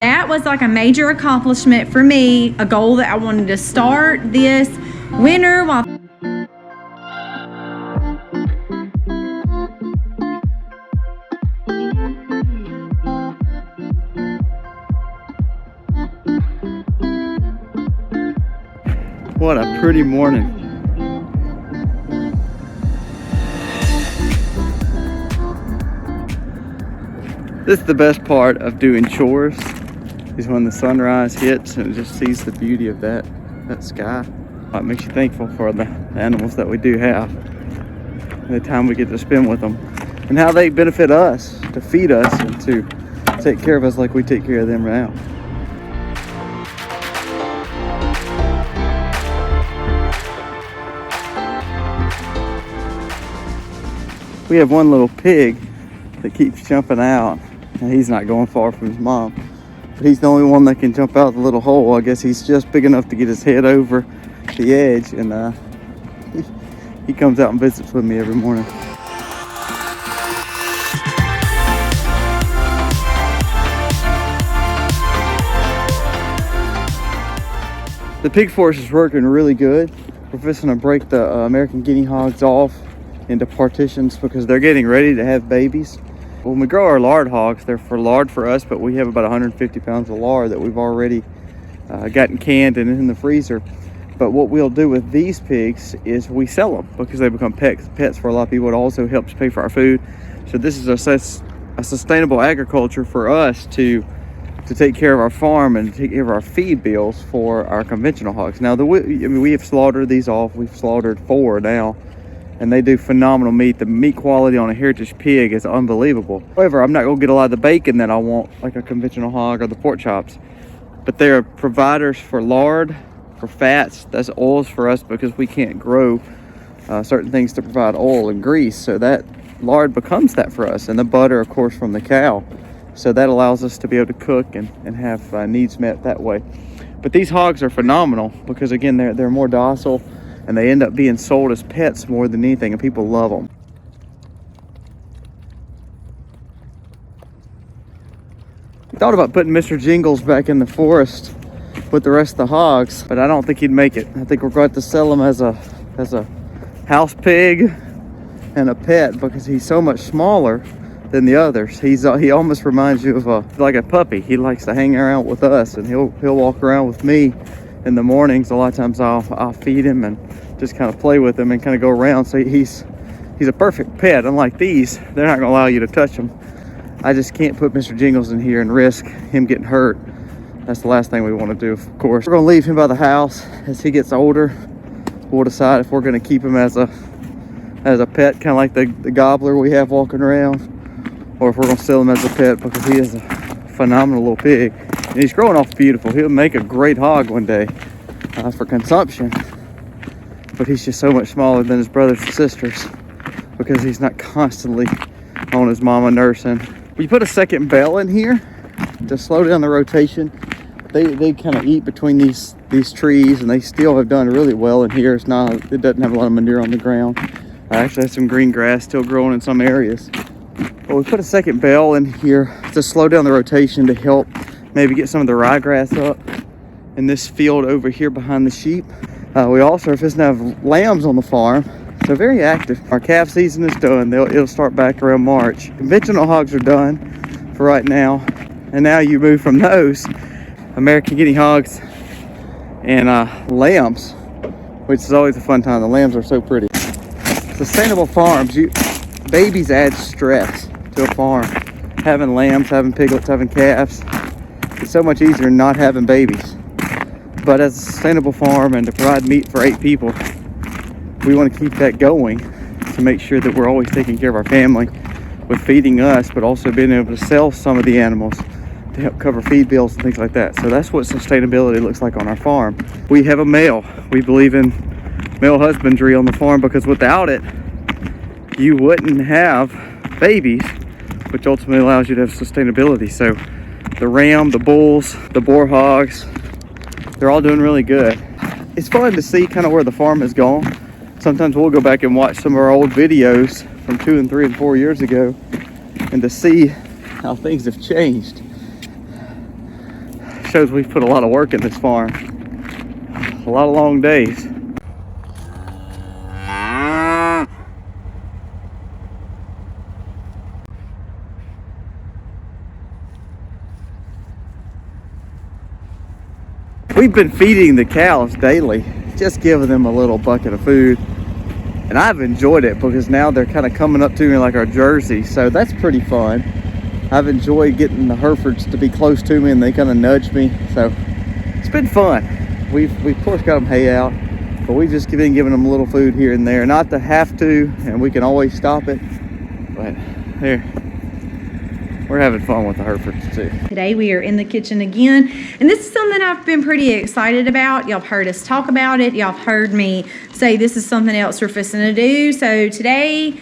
That was like a major accomplishment for me, a goal that I wanted to start this winter while What a pretty morning. This is the best part of doing chores, is when the sunrise hits and it just sees the beauty of that sky. It makes you thankful for the animals that we do have, and the time we get to spend with them, and how they benefit us, to feed us and to take care of us like we take care of them now. We have one little pig that keeps jumping out, and he's not going far from his mom, but he's the only one that can jump out the little hole. I guess he's just big enough to get his head over the edge, and he comes out and visits with me every morning. The pig force is working really good. We're fixing to break the American guinea hogs off into partitions because they're getting ready to have babies. When we grow our lard hogs, they're for lard for us, but we have about 150 pounds of lard that we've already gotten canned and in the freezer. But what we'll do with these pigs is we sell them because they become pets for a lot of people. It also helps pay for our food. So this is a sustainable agriculture for us to take care of our farm and take care of our feed bills for our conventional hogs. Now, we have slaughtered these off. We've slaughtered 4 now, and they do phenomenal meat. The meat quality on a heritage pig is unbelievable. However, I'm not gonna get a lot of the bacon that I want like a conventional hog or the pork chops, but they're providers for lard, for fats. That's oils for us because we can't grow certain things to provide oil and grease, so that lard becomes that for us, and the butter, of course, from the cow. So that allows us to be able to cook and have needs met that way. But these hogs are phenomenal because, again, they're more docile, and they end up being sold as pets more than anything, and people love them. We thought about putting Mr. Jingles back in the forest with the rest of the hogs, but I don't think he'd make it. I think we're going to sell him as a house pig and a pet because he's so much smaller than the others. He almost reminds you of like a puppy. He likes to hang around with us, and he'll walk around with me in the mornings. A lot of times I'll feed him and just kind of play with him and kind of go around. So he's a perfect pet. Unlike these, they're not gonna allow you to touch them. I just can't put Mr. Jingles in here and risk him getting hurt. That's the last thing we want to do, of course. We're gonna leave him by the house. As he gets older, we'll decide if we're gonna keep him as a pet, kind of like the gobbler we have walking around, or if we're gonna sell him as a pet because he is a phenomenal little pig. And he's growing off beautiful. He'll make a great hog one day for consumption, but he's just so much smaller than his brothers and sisters because he's not constantly on his mama nursing. We put a second bell in here to slow down the rotation. They kind of eat between these trees, and they still have done really well in here. It doesn't have a lot of manure on the ground. I actually have some green grass still growing in some areas. But we put a second bell in here to slow down the rotation to help maybe get some of the ryegrass up in this field over here behind the sheep. We also are fixing to have lambs on the farm, so very active. Our calf season is done. It'll start back around March. Conventional hogs are done for right now, and now you move from those American guinea hogs and lambs, which is always a fun time. The lambs are so pretty. Sustainable farms, babies add stress to a farm. Having lambs, having piglets, having calves, it's so much easier than not having babies. But as a sustainable farm and to provide meat for 8 people, we want to keep that going to make sure that we're always taking care of our family with feeding us, but also being able to sell some of the animals to help cover feed bills and things like that. So that's what sustainability looks like on our farm. We have a male. We believe in male husbandry on the farm because without it, you wouldn't have babies, which ultimately allows you to have sustainability. So the ram, the bulls, the boar hogs, they're all doing really good. It's fun to see kind of where the farm has gone. Sometimes we'll go back and watch some of our old videos from 2 and 3 and 4 years ago, and to see how things have changed. shows we've put a lot of work in this farm. A lot of long days. We've been feeding the cows daily, just giving them a little bucket of food. And I've enjoyed it because now they're kind of coming up to me like our Jersey. So that's pretty fun. I've enjoyed getting the Herefords to be close to me and they kind of nudge me. So it's been fun. We've of course got them hay out, but we've just been giving them a little food here and there. Not to have to, and we can always stop it. But here, we're having fun with the Herefords too. Today we are in the kitchen again, and this is something I've been pretty excited about. Y'all have heard us talk about it. Y'all have heard me say this is something else we're fixing to do. So today,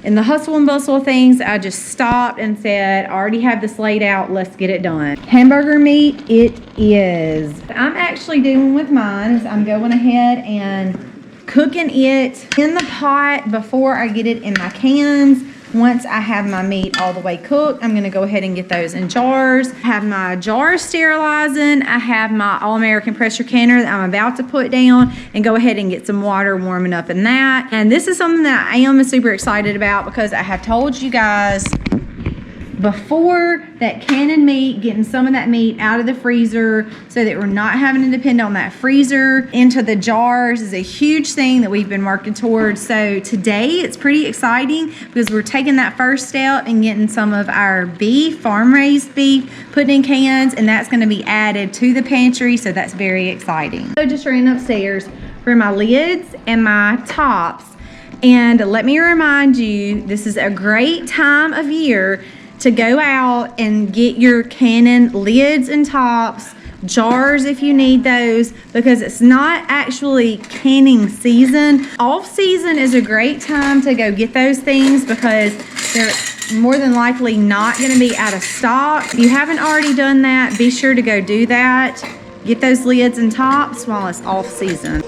in the hustle and bustle of things, I just stopped and said, I already have this laid out, let's get it done. Hamburger meat it is. I'm actually doing with mine is I'm going ahead and cooking it in the pot before I get it in my cans. Once I have my meat all the way cooked, I'm gonna go ahead and get those in jars. I have my jars sterilizing. I have my All-American pressure canner that I'm about to put down and go ahead and get some water warming up in that. And this is something that I am super excited about because I have told you guys before that canning meat, getting some of that meat out of the freezer so that we're not having to depend on that freezer into the jars is a huge thing that we've been working towards. So today it's pretty exciting because we're taking that first step and getting some of our beef, farm-raised beef, put in cans, and that's going to be added to the pantry, so that's very exciting. So just ran upstairs for my lids and my tops, and let me remind you, this is a great time of year to go out and get your canning lids and tops, jars if you need those, because it's not actually canning season. Off season is a great time to go get those things because they're more than likely not going to be out of stock. If you haven't already done that, be sure to go do that. Get those lids and tops while it's off season.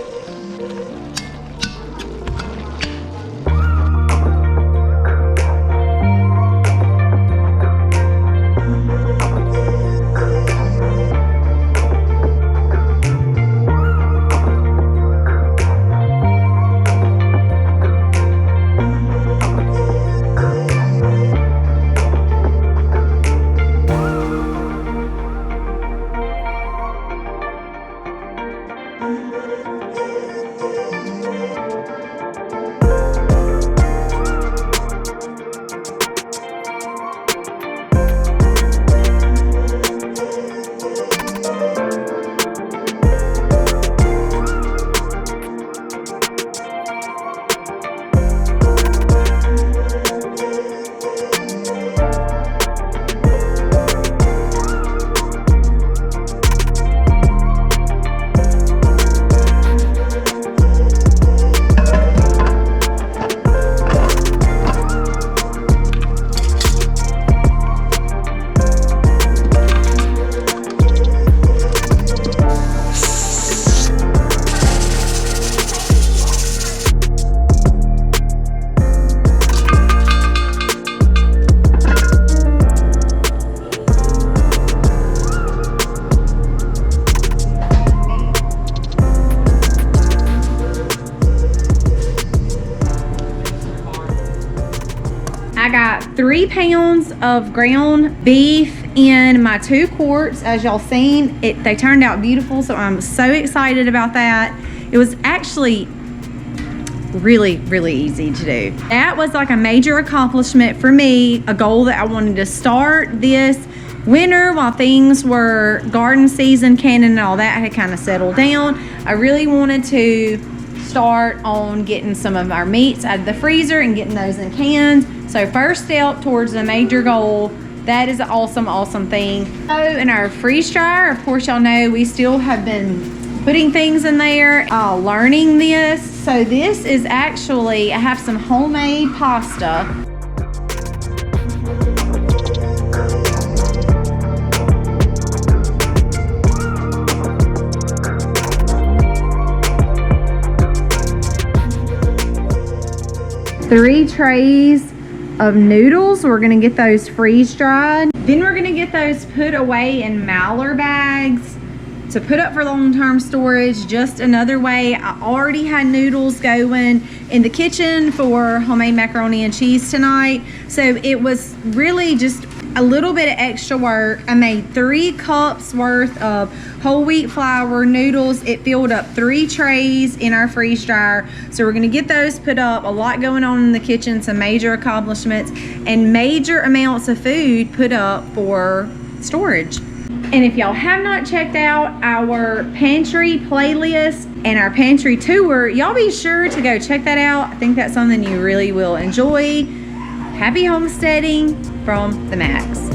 I got 3 pounds of ground beef in my 2 quarts. As y'all seen, they turned out beautiful, so I'm so excited about that. It was actually really easy to do. That was like a major accomplishment for me, a goal that I wanted to start this winter while things were garden season, canning and all that had kind of settled down. I really wanted to start on getting some of our meats out of the freezer and getting those in cans. So first step towards a major goal. That is an awesome thing. So in our freeze dryer, of course y'all know we still have been putting things in there, learning this. So this is actually, I have some homemade pasta. Three trays of noodles. We're gonna get those freeze dried. Then we're gonna get those put away in Mallard bags to put up for long-term storage. Just another way. I already had noodles going in the kitchen for homemade macaroni and cheese tonight, so it was really just a little bit of extra work. I made 3 cups worth of whole wheat flour noodles. It filled up 3 trays in our freeze dryer, so we're gonna get those put up. A lot going on in the kitchen, some major accomplishments and major amounts of food put up for storage. And if y'all have not checked out our pantry playlist and our pantry tour, y'all be sure to go check that out. I think that's something you really will enjoy. Happy homesteading from the Max.